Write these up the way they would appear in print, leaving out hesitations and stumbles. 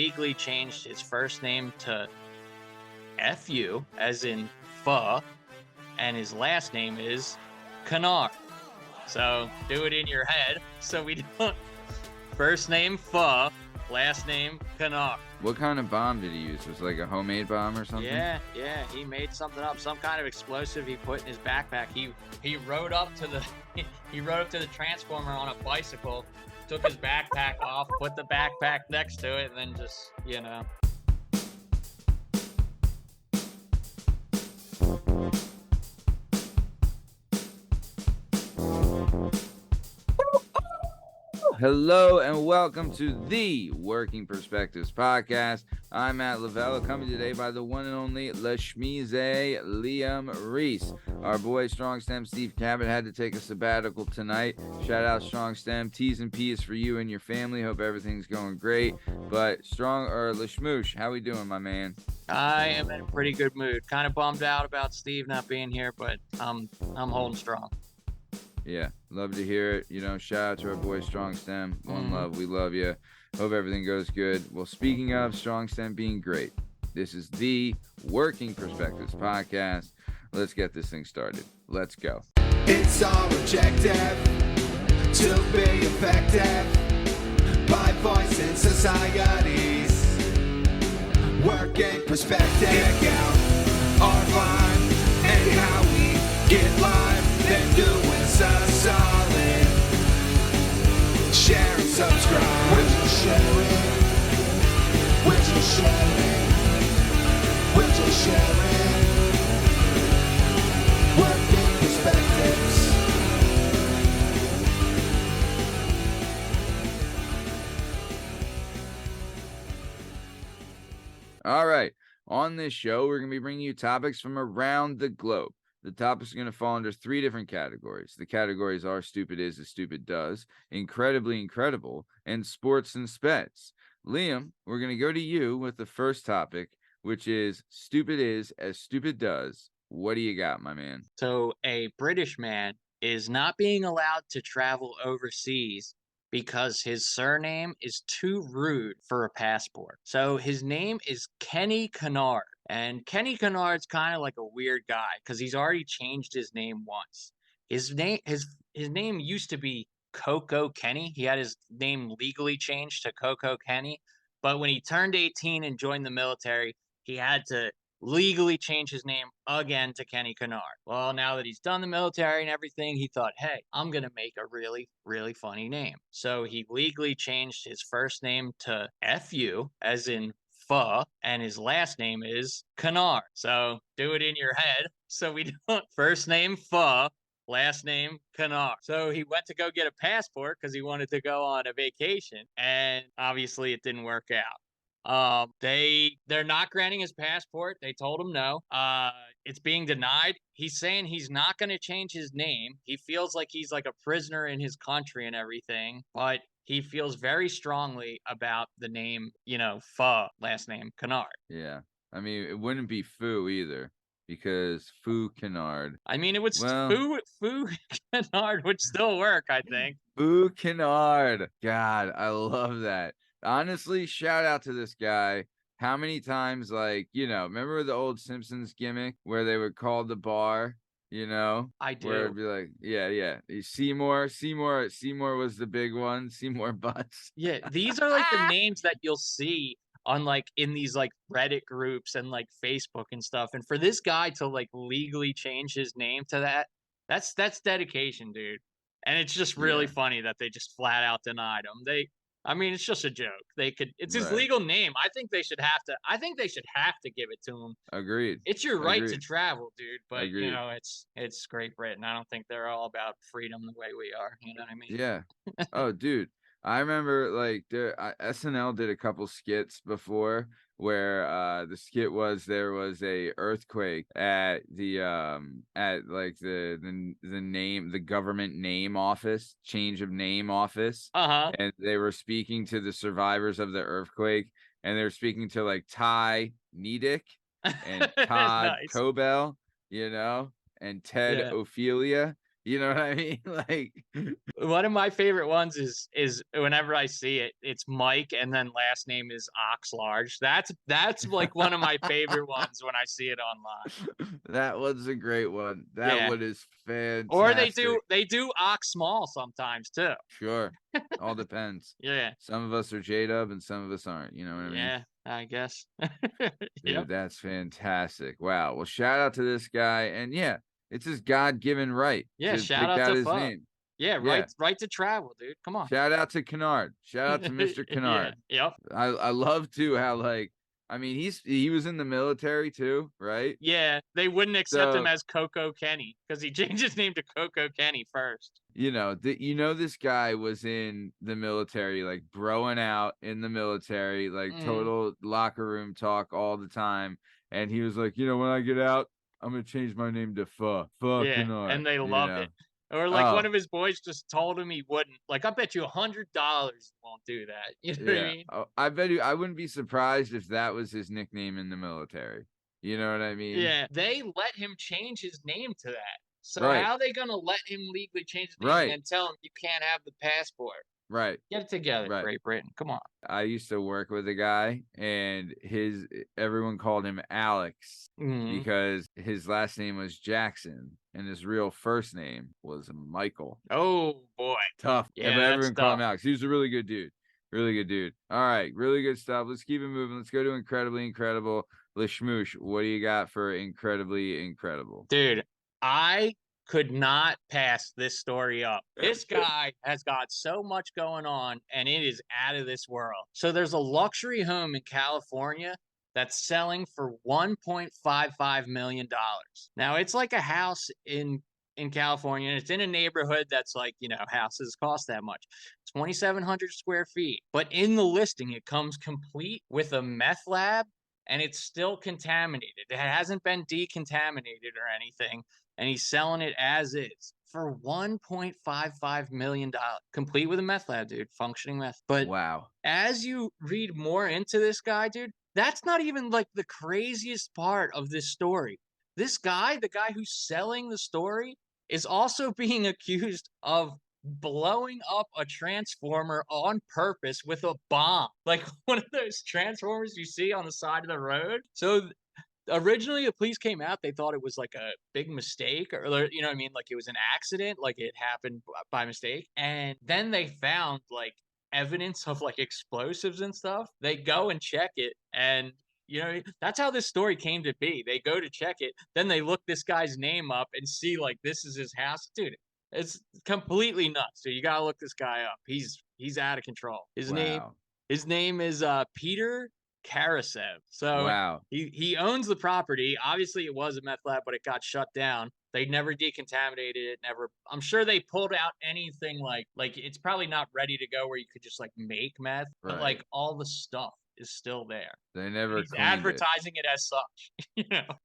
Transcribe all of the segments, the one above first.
legally changed his first name to Fu, as in pho, and his last name is Kennard. So do it in your head so we don't. First name pho, last name Kennard. What kind of bomb did he use? Was it like a homemade bomb or something? Yeah, he made something up, some kind of explosive he put in his backpack. He rode up to the he rode up to the transformer on a bicycle, took his backpack off, put the backpack next to it, and then just, Hello and welcome to the Working Perspectives podcast. I'm Matt Lavelle, coming today by the one and only Lashmize Liam Reese. Our boy Strong Stem Steve Cabot had to take a sabbatical tonight. Shout out Strong Stem. T's and P's for you and your family. Hope everything's going great. But Lashmoosh, how we doing, my man? I am in a pretty good mood. Kind of bummed out about Steve not being here, but I'm holding strong. Yeah, love to hear it. Shout out to our boy Strong Stem. One love, we love you. Hope everything goes good. Well, speaking of Strong Stem being great, this is the Working Perspectives podcast. Let's get this thing started. Let's go. It's all objective to be effective by voicing societies. Working perspective. Check out our line and how we get live. Then do us a solid. Share and subscribe. We're just sharing. We're just sharing. We're just sharing. Working perspectives. All right. On this show, we're going to be bringing you topics from around the globe. The topics are going to fall under three different categories. The categories are Stupid Is as Stupid Does, Incredibly Incredible, and Sports and Speds. Liam, we're going to go to you with the first topic, which is Stupid Is as Stupid Does. What do you got, my man? So a British man is not being allowed to travel overseas because his surname is too rude for a passport. So his name is Kenny Kennard. And Kenny Kennard's kind of like a weird guy because he's already changed his name once. His name used to be Coco Kenny. He had his name legally changed to Coco Kenny. But when he turned 18 and joined the military, he had to legally change his name again to Kenny Kennard. Well, now that he's done the military and everything, he thought, hey, I'm going to make a really, really funny name. So he legally changed his first name to Fu, as in pho, and his last name is Kennard. So do it in your head so we don't. First name pho, last name Kennard. So he went to go get a passport because he wanted to go on a vacation, and obviously it didn't work out. They're not granting his passport. They told him no. It's being denied. He's saying he's not going to change his name. He feels like he's like a prisoner in his country and everything, but he feels very strongly about the name, pho, last name Kennard. Yeah. I mean, it wouldn't be Foo either because Foo Kennard. I mean, it would Foo Kennard would still work, I think. Foo Kennard. God, I love that. Honestly, shout out to this guy. How many times, remember the old Simpsons gimmick where they would call the bar, I do. Where it'd be like, yeah. Seymour was the big one. Seymour Butts. Yeah, these are like the names that you'll see on in these Reddit groups and Facebook and stuff. And for this guy to legally change his name to that's dedication, dude. And it's just really funny that they just flat out denied him. It's just a joke. It's his legal name. I think they should have to give it to him. Agreed. It's your right to travel, dude. But Agreed. it's Great Britain. I don't think they're all about freedom the way we are. You know what I mean? Yeah. Oh, dude. I remember SNL did a couple skits before where the skit was there was a earthquake at the government name office, change of name office. And they were speaking to the survivors of the earthquake, and they were speaking to Ty Nedick and Todd Nice. Cobell, and Ted Ophelia. You know what I mean? Like, One of my favorite ones is whenever I see it, it's Mike and then last name is Ox Large. That's like one of my favorite ones when I see it online. that one's a great one. That Yeah. one is Or fantastic. they do Ox Small sometimes too. Sure. All depends. Yeah. Some of us are J-Dub and some of us aren't. You know what I mean? Yeah, I guess. Yep. Dude, that's fantastic. Wow. Well, shout out to this guy. And yeah, it's his God-given right Yeah, to shout pick out out to his Pho. name. Yeah, Yeah. right to travel, dude. Come on. Shout out to Kennard. Shout out to Mr. Yeah. Kennard. Yep. I love too how like I mean he was in the military too, right? Yeah, they wouldn't accept him So as Coco Kenny because he changed his name to Coco Kenny first. this guy was in the military, like broing out in the military, like Mhm. total locker room talk all the time. And he was like, when I get out, I'm gonna change my name to Pho Yeah, Kennard, and they loved it. Or like one Oh, of his boys just told him he wouldn't. Like, I bet you $100 he won't do that. You know what I yeah. mean? Oh, I bet you I wouldn't be surprised if that was his nickname in the military. You know what I mean? Yeah, they let him change his name to that. So Right, how are they gonna let him legally change his name and right, then tell him you can't have the passport? right, Get it together, right. Great Britain. Come on. I used to work with a guy and everyone called him Alex Mhm. because his last name was Jackson and his real first name was Michael. Oh boy. Tough. Yeah, Yeah, but that's everyone called him tough. Alex. He was a really good dude. Really good dude. All right, really good stuff. Let's keep it moving. Let's go to incredibly incredible. Lashmoosh, what do you got for incredibly incredible? Dude, I could not pass this story up. This guy has got so much going on and it is out of this world. So there's a luxury home in California that's selling for $1.55 million. Now it's like a house in California and it's in a neighborhood that's like, houses cost that much. 2,700 square feet. But in the listing, it comes complete with a meth lab and it's still contaminated. It hasn't been decontaminated or anything, and he's selling it as is for $1.55 million, complete with a meth lab, dude, functioning meth. But Wow. as you read more into this guy, dude, that's not even like the craziest part of this story. This guy, the guy who's selling the story, is also being accused of blowing up a transformer on purpose with a bomb. Like one of those transformers you see on the side of the road. So originally the police came out, they thought it was like a big mistake or you know what I mean, like it was an accident, like it happened by mistake. And then they found like evidence of like explosives and stuff. They go and check it and that's how this story came to be. They go to check it, then they look this guy's name up and see like this is his house. Dude, it's completely nuts. So you gotta look this guy up. He's out of control. Wow. His name is Peter Karasev. So Wow. he owns the property. Obviously, it was a meth lab, but it got shut down. They never decontaminated it. Never. I'm sure they pulled out anything like it's probably not ready to go where you could just like make meth, but Right. like all the stuff is still there. They And never he's cleaned it. advertising it as such.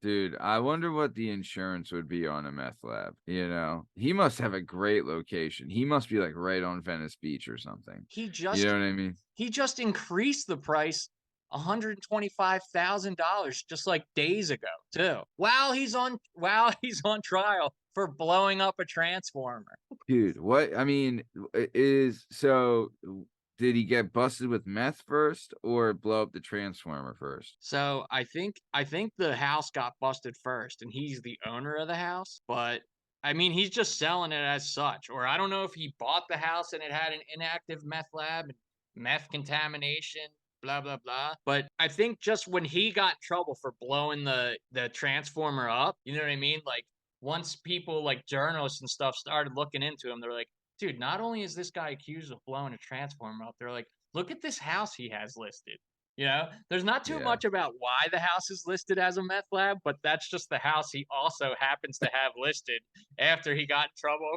Dude, I wonder what the insurance would be on a meth lab. He must have a great location. He must be like right on Venice Beach or something. He You just know what I mean? he just increased the price $125,000 just like days ago too. While he's on trial for blowing up a transformer. Dude, what I mean is so did he get busted with meth first or blow up the transformer first? So I think the house got busted first and he's the owner of the house, but I mean he's just selling it as such. Or I don't know if he bought the house and it had an inactive meth lab and meth contamination, blah blah blah. But I think just when he got in trouble for blowing the transformer up, you know what I mean? Like once people like journalists and stuff started looking into him, they're like, dude, not only is this guy accused of blowing a transformer up, they're like, look at this house he has listed. There's not too Yeah. much about why the house is listed as a meth lab, but that's just the house he also happens to have listed after he got in trouble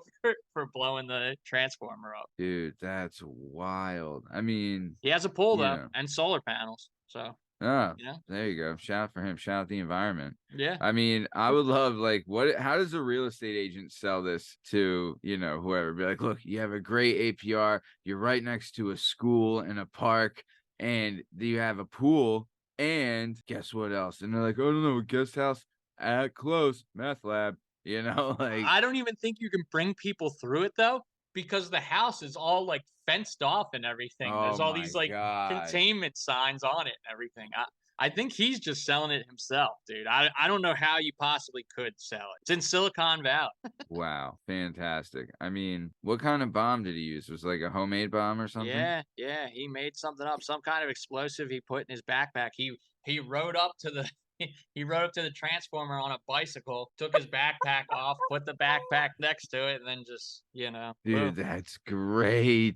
for blowing the transformer up. Dude, that's wild. I mean, He has a pool you though know. and solar panels. So, Oh, you know, there you go. Shout out for him. Shout out the environment. yeah. I mean, I would love like how does a real estate agent sell this to, whoever? Be like, look, you have a great APR, you're right next to a school and a park, and you have a pool, and guess what else? And they're like, oh no, a guest house at close, meth lab. You know, like, I don't even think you can bring people through it though, because the house is all like fenced off and everything. oh There's all my these like God. containment signs on it and everything. I think he's just selling it himself, dude. I don't know how you possibly could sell it. It's in Silicon Valley. Wow, fantastic. I mean, what kind of bomb did he use? Was it like a homemade bomb or something? Yeah, yeah. He made something up, some kind of explosive he put in his backpack. He rode up to the he rode up to the transformer on a bicycle, took his backpack off, put the backpack next to it, and then just, Dude, boom. that's great.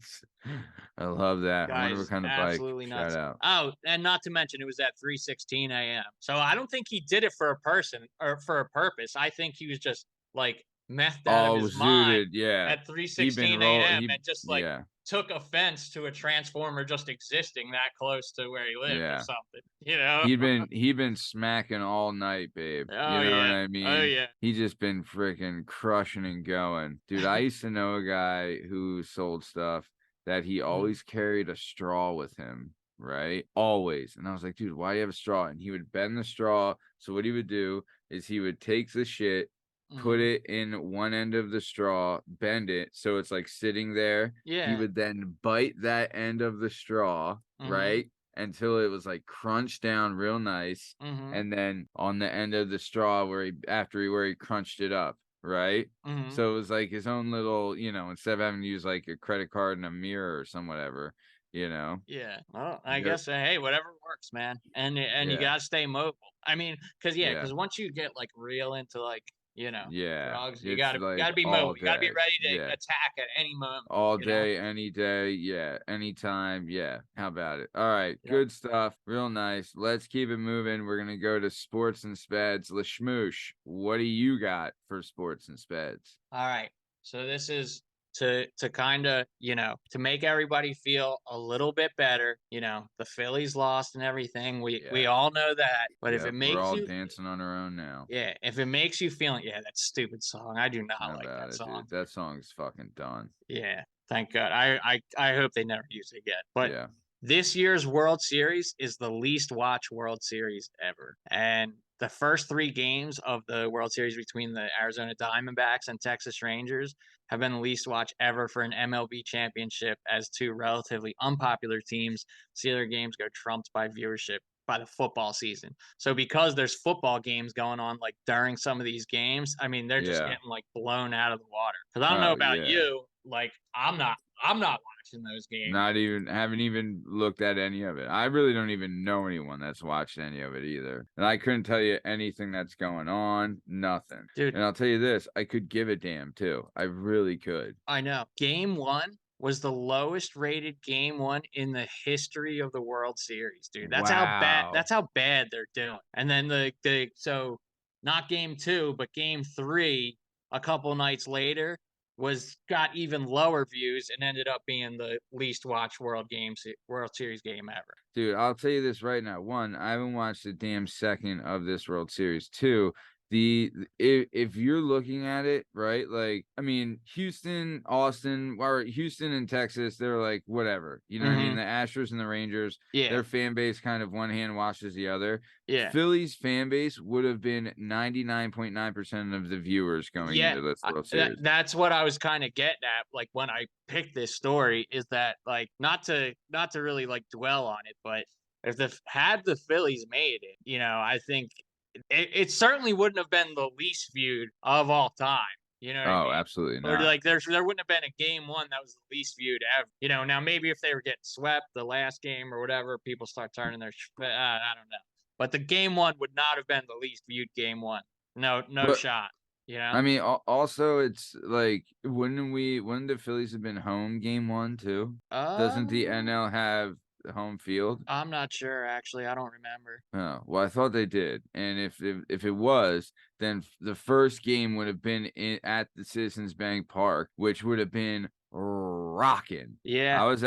I love that. I wonder what Guy's kind of bike. absolutely Shout nuts. out. Oh, and not to mention it was at 3:16 a.m. So I don't think he did it for a person or for a purpose. I think he was just like methed out of Oh, his mind zooted. Yeah. at He been 3:16 roll. a.m. He, and just like yeah. took offense to a transformer just existing that close to where he lived or Yeah. something. He been smacking all night, babe. You Oh know what yeah. I Oh mean? yeah. He just been freaking crushing and going. Dude, I used to know a guy who sold stuff that he Mhm. always carried a straw with him, right? Always. And I was like, dude, why do you have a straw? And he would bend the straw. So what he would do is he would take the shit, put Mhm. it in one end of the straw, bend it so it's like sitting there. He Yeah. would then bite that end of the straw, Mhm. right? Until it was like crunched down real nice. Mhm. And then on the end of the straw where he crunched it up, right? Mhm. So it was like his own little, instead of having to use like a credit card and a mirror or some whatever, you know. Yeah. Well, I Yep. guess, hey, whatever works, man. And you Yeah. gotta stay mobile. I mean, Yeah. because once you get like real into like Yeah. drugs, you It's gotta like be mobile. all You gotta be day. ready to Yeah. attack at any moment. All You know. day, any day. Yeah. Anytime. Yeah. How about it? All right. Yep. Good stuff. Real nice. Let's keep it moving. We're going to go to sports and speds. Lashmoosh, what do you got for sports and speds? All right. So this is to kind of to make everybody feel a little bit better. The Phillies lost and everything. We Yeah. all know that. But if it Yep. We're makes all you dancing on our own now. yeah, if it makes you feeling that stupid song. I do not How like about that it, song. dude? That song's fucking done. Yeah, thank God. I hope they never use it again. But Yeah. this year's World Series is the least watched World Series ever. And the first three games of the World Series between the Arizona Diamondbacks and Texas Rangers have been the least watched ever for an MLB championship, as two relatively unpopular teams see their games go trumped by viewership by the football season. So because there's football games going on like during some of these games, I mean they're just Yeah. getting like blown out of the water. Because I don't know Oh, about yeah. you, like I'm not watching those games. Haven't even looked at any of it. I really don't even know anyone that's watched any of it either. And I couldn't tell you anything that's going on, nothing. Dude, And I'll tell you this, I could give a damn too. I really could. I know. Game one was the lowest rated game one in the history of the World Series, dude. Wow. That's how bad they're doing. And then so not game two, but game three, a couple nights later, got even lower views and ended up being the least watched World Series game ever. Dude, I'll tell you this right now. One, I haven't watched a damn second of this World Series. Two, if you're looking at it, right? Like, I mean, Houston, Austin, or Houston and Texas, they're like whatever. You know what I mean? Mm-hmm. The Astros and the Rangers, Yeah. their fan base kind of one hand washes the other. Yeah. Philly's fan base would have been 99.9% of the viewers going Yeah, into this World Series. that's what I was kind of getting at. Like when I picked this story, is that like not to really like dwell on it, but if had the Phillies made it, I think it certainly wouldn't have been the least viewed of all time. You know what I Oh, mean? absolutely Or not. like there wouldn't have been a game one that was the least viewed ever. Now maybe if they were getting swept the last game or whatever, people start turning their. I don't know, but the game one would not have been the least viewed game one. No But shot. I mean, also it's like, wouldn't the Phillies have been home game one too? Doesn't the Uh, NL have the home field? I'm not sure actually. I don't remember. Oh, well, I thought they did. And if it was, then the first game would have been at the Citizens Bank Park, which would have been rocking. Yeah. I was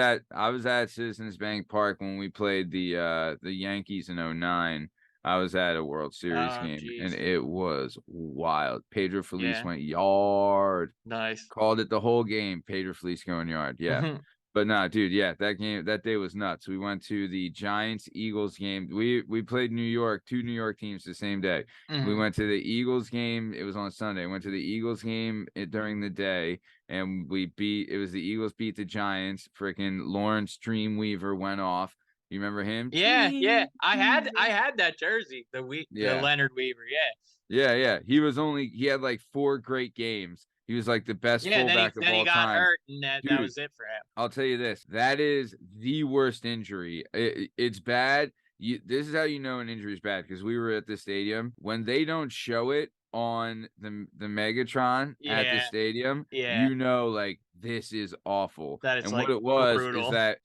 at Citizens Bank Park when we played the Yankees in '09. I was at a World Series Oh, game and jeez. it was wild. Pedro Feliz Yeah. went yard. Nice. Called it the whole game. Pedro Feliz going yard. Yeah. But nah, dude, yeah, that day was nuts. We went to the Giants-Eagles game. We played New York, 2 New York teams the same day. We Mhm. went to the Eagles game. It was on Sunday. Went to the Eagles game during the day, and it was the Eagles beat the Giants. Freaking Lawrence Dreamweaver went off. You remember him? Yeah, yeah. I Dreamweaver. had that jersey, the Yeah. Leonard Weaver, yeah. Yeah. He had like 4 great games. He was like the best Yeah, fullback of then he all got time. hurt, and that Dude, was it for him. I'll tell you this. That is the worst injury. It's bad. This is how you know an injury is bad, because we were at the stadium. When they don't show it on the Megatron at the Yeah, stadium, yeah. you know, like, this is awful. That it's, And what like, it was is brutal. that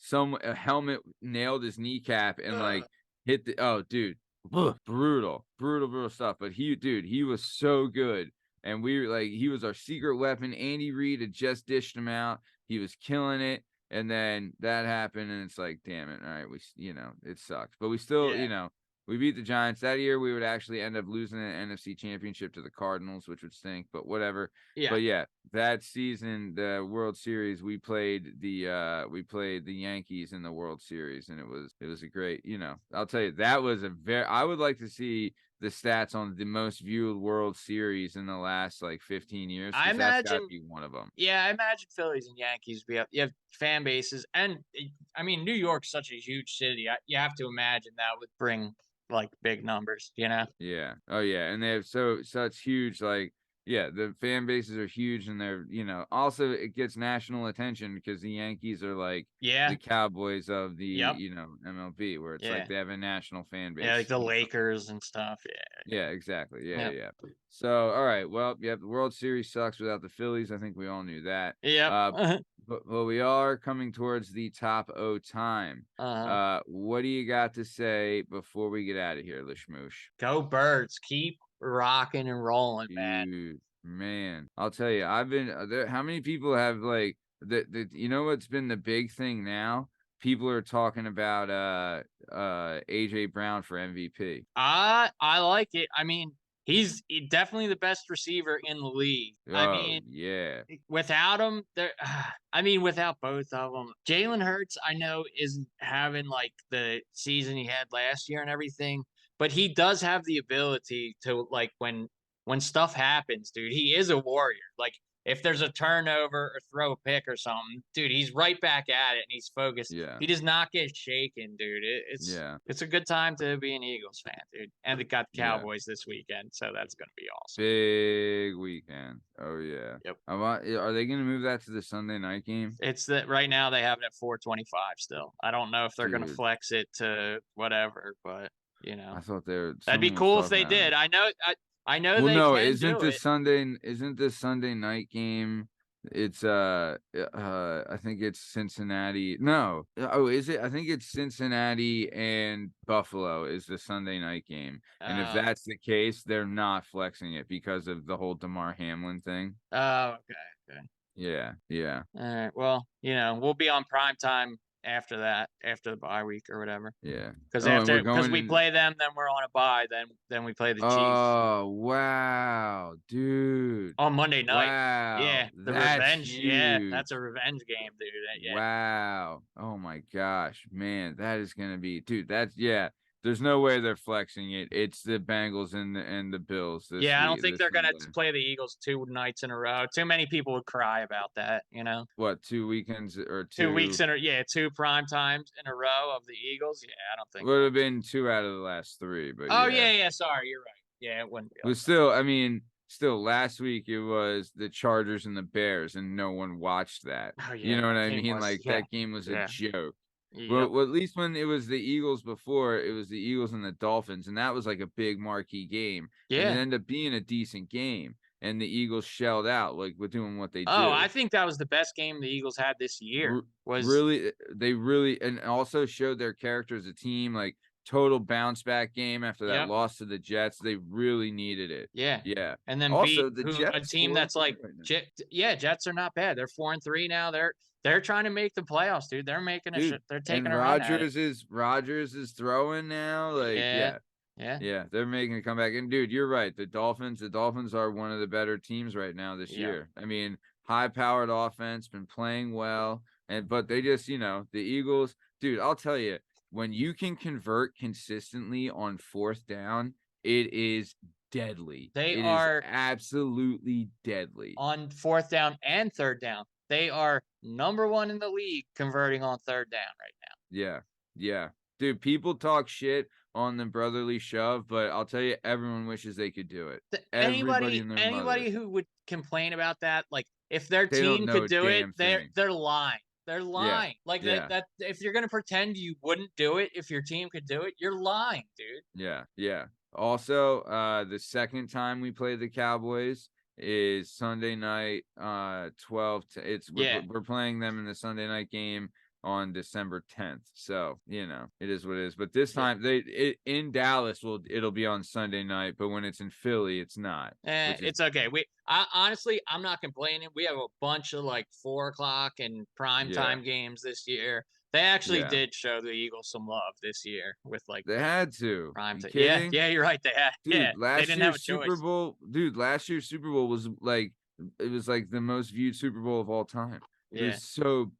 a helmet nailed his kneecap and like hit dude, brutal stuff. But he was so good. And we were like, he was our secret weapon. Andy Reid had just dished him out. He was killing it. And then that happened, and it's like, damn it. All right, it sucks. But we still, Yeah. we beat the Giants. That year, we would actually end up losing an NFC championship to the Cardinals, which would stink, but whatever. Yeah. But yeah, that season, the World Series, we played the Yankees in the World Series, and it was a great, I'll tell you, that was I would like to see the stats on the most viewed World Series in the last like 15 years, I because that's got to imagine be one of them. Yeah, I imagine Phillies and Yankees, you have fan bases, and, I mean, New York's such a huge city, you have to imagine that would bring, like, big numbers, you know? Yeah. Oh yeah. And they have such huge, like, yeah, the fan bases are huge, and they're, also it gets national attention because the Yankees are like the Yeah. Cowboys of the, Yep. MLB, where it's like Yeah. they have a national fan Yeah, like base. the Lakers and stuff, yeah. Yeah, exactly. Yep. Yeah. So, all right. Well, yeah, the World Series sucks without the Phillies. I think we all knew that. Yep. But we are coming towards the top O time. Uh-huh. What do you got to say before we get out of here, Lishmoosh? Go Birds, keep rocking and rolling, man. Dude, man, I'll tell you, I've been there. How many people have like what's been the big thing now? People are talking about AJ Brown for MVP. I like it. I mean, he's definitely the best receiver in the league. I Oh mean, yeah, without him, without both of them, Jalen Hurts, I know, isn't having like the season he had last year and everything, but he does have the ability to, like, when stuff happens, dude, he is a warrior. Like, if there's a turnover or throw a pick or something, dude, he's right back at it and he's focused. yeah, He does not get shaken, dude. yeah, It's a good time to be an Eagles fan, dude. And they got the yeah. Cowboys this weekend, so that's gonna be awesome. Big weekend. Oh yeah. Yep. Are they gonna move that to the Sunday night game? It's that right now they have it at 4:25 still. I don't know if they're gonna Dude. flex it to whatever, but I thought that'd be someone was cool if talking they about it. did. I know Well, they no, can do it. isn't the Sunday night game? It's I think it's Cincinnati. No. Oh, is it? I think it's Cincinnati and Buffalo is the Sunday night game. And if Oh, that's the case, they're not flexing it because of the whole DeMar Hamlin thing. oh, okay. Yeah. All right. Well, we'll be on prime time after that, after the bye week or whatever. Yeah. Because Oh, and we're because going we in. play them, then we're on a bye, then we play the Chiefs Oh, wow, dude. on Monday night. Wow. Yeah, the That's revenge. Yeah, huge. that's a revenge game, dude. Yeah. Wow. Oh my gosh, man, that is gonna be, dude. There's no way they're flexing it. It's the Bengals and the Bills. Yeah, I don't think this they're gonna Sunday. play the Eagles 2 nights in a row. Too many people would cry about that, What, 2 weekends or 2 two? weeks 2 prime times in a row of the Eagles. Yeah, I don't think. Would have been 2 out of the last 3, but Oh yeah. yeah. Sorry, you're right. Yeah, it wouldn't be. But still, I mean, last week it was the Chargers and the Bears, and no one watched that. Oh yeah, You know what I that game mean? was- Like, yeah, that game was yeah. a joke. Yep. Well, at least when it was the Eagles before, it was the Eagles and the Dolphins, and that was like a big marquee game. And it Yeah. ended up being a decent game, and the Eagles shelled out, like, with doing what they do. Oh, I think that was the best game the Eagles had this year. They really, and also showed their character as a team, like, total bounce back game after that Yep. loss to the Jets. They really needed it. Yeah. Yeah. And then Also, beat the a Jets team 4-3 that's like right now. Jets are not bad. They're 4-3 now. They're trying to make the playoffs, dude. They're making Dude, they're taking and a run at Rodgers is throwing now. Like, it. yeah, Yeah. they're making a comeback. And dude, you're right. The Dolphins are one of the better teams right now this Yeah. year. I mean, high-powered offense, been playing well. But they just, the Eagles, dude, I'll tell you, when you can convert consistently on 4th down, it is deadly. They It is are absolutely deadly. on 4th down and 3rd down. They are number 1 in the league converting on 3rd down right now. Yeah. Yeah. Dude, people talk shit on the brotherly shove, but I'll tell you, everyone wishes they could do it. Everybody and their Anybody mother. who would complain about that, like if their They don't team know could a do it, damn they're thing. they're lying. They're lying. Like Yeah. that if you're gonna pretend you wouldn't do it if your team could do it, you're lying, dude. Yeah. Yeah. Also, the second time we play the Cowboys is Sunday night, 12 to we're playing them in the Sunday night game on December 10th. So, it is what it is. But this time in Dallas it'll be on Sunday night, but when it's in Philly, it's not. It's okay. Honestly, I'm not complaining. We have a bunch of like 4 o'clock and prime time games this year. They actually did show the Eagles some love this year with like They had to. prime time. Kidding? Yeah, you're right. They had. Dude, They didn't have a choice. last year's Super Bowl was like the most viewed Super Bowl of all time. It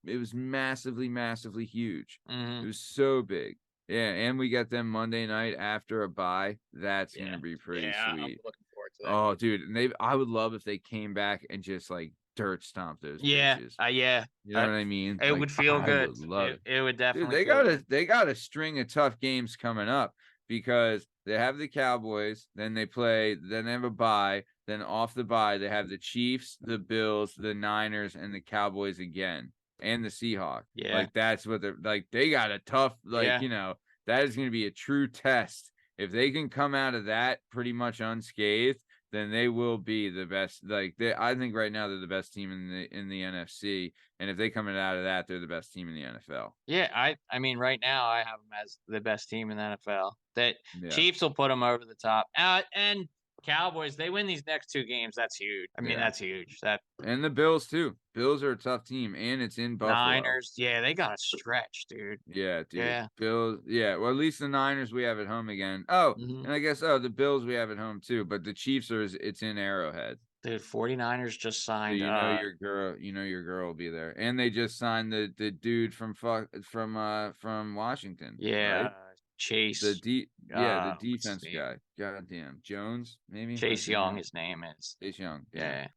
was massively, massively huge. It was so big. Yeah, and we got them Monday night after a bye. That's gonna be pretty sweet. I'm looking forward to that. Oh, dude, and I would love if they came back and just like dirt stomp those bitches. You know what I mean? It would feel good. Would love it. It would definitely. Dude, they got a string of tough games coming up because they have the Cowboys, then they have a bye, then off the bye they have the Chiefs, the Bills, the Niners, and the Cowboys again, and the Seahawks. Yeah, like that's what they're like. They got a tough that is going to be a true test. If they can come out of that pretty much unscathed, then they will be the best. I think right now they're the best team in the NFC, and if they come out of that, they're the best team in the NFL. Yeah, I mean, right now I have them as the best team in the NFL. Chiefs will put them over the top. And Cowboys, they win these next 2 games. That's huge. I mean, that's huge. And the Bills too. Bills are a tough team, and it's in Buffalo. Niners, they got a stretch, dude. Yeah, dude. Yeah. Bills, well, at least the Niners we have at home again. Oh, and I guess the Bills we have at home too, but the Chiefs it's in Arrowhead. Dude, 49ers just signed. So your girl will be there, and they just signed the dude from Washington. Yeah, right? Chase. The defense guy. Goddamn, Jones, maybe. Chase Young, his name is. Chase Young. Yeah.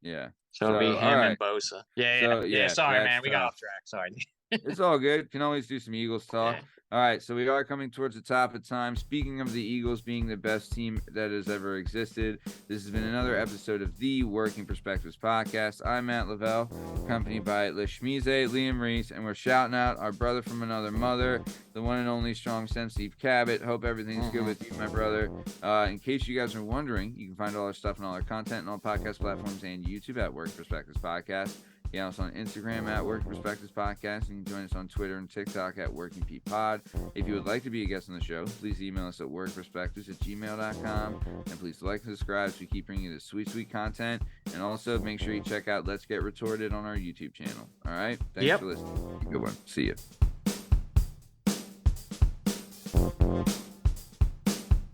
So it'll be him and Bosa. Yeah. Sorry, man, we got off track. Sorry. It's all good. Can always do some Eagles talk. Yeah. All right, so we are coming towards the top of time. Speaking of the Eagles being the best team that has ever existed, this has been another episode of the Working Perspectives podcast. I'm Matt Lavelle, accompanied by Lishmize, Liam Reese, and we're shouting out our brother from another mother, the one and only strong sense Steve Cabot. Hope everything's good with you, my brother. In case you guys are wondering, you can find all our stuff and all our content on all podcast platforms and YouTube at Working Perspectives Podcast. You can also on Instagram at Working Perspectives Podcast. You can join us on Twitter and TikTok at Working P Pod. If you would like to be a guest on the show, please email us at workperspectives@gmail.com. And please like and subscribe so we keep bringing you this sweet, sweet content. And also make sure you check out Let's Get Retorted on our YouTube channel. All right? Thanks for listening. Good one. See you.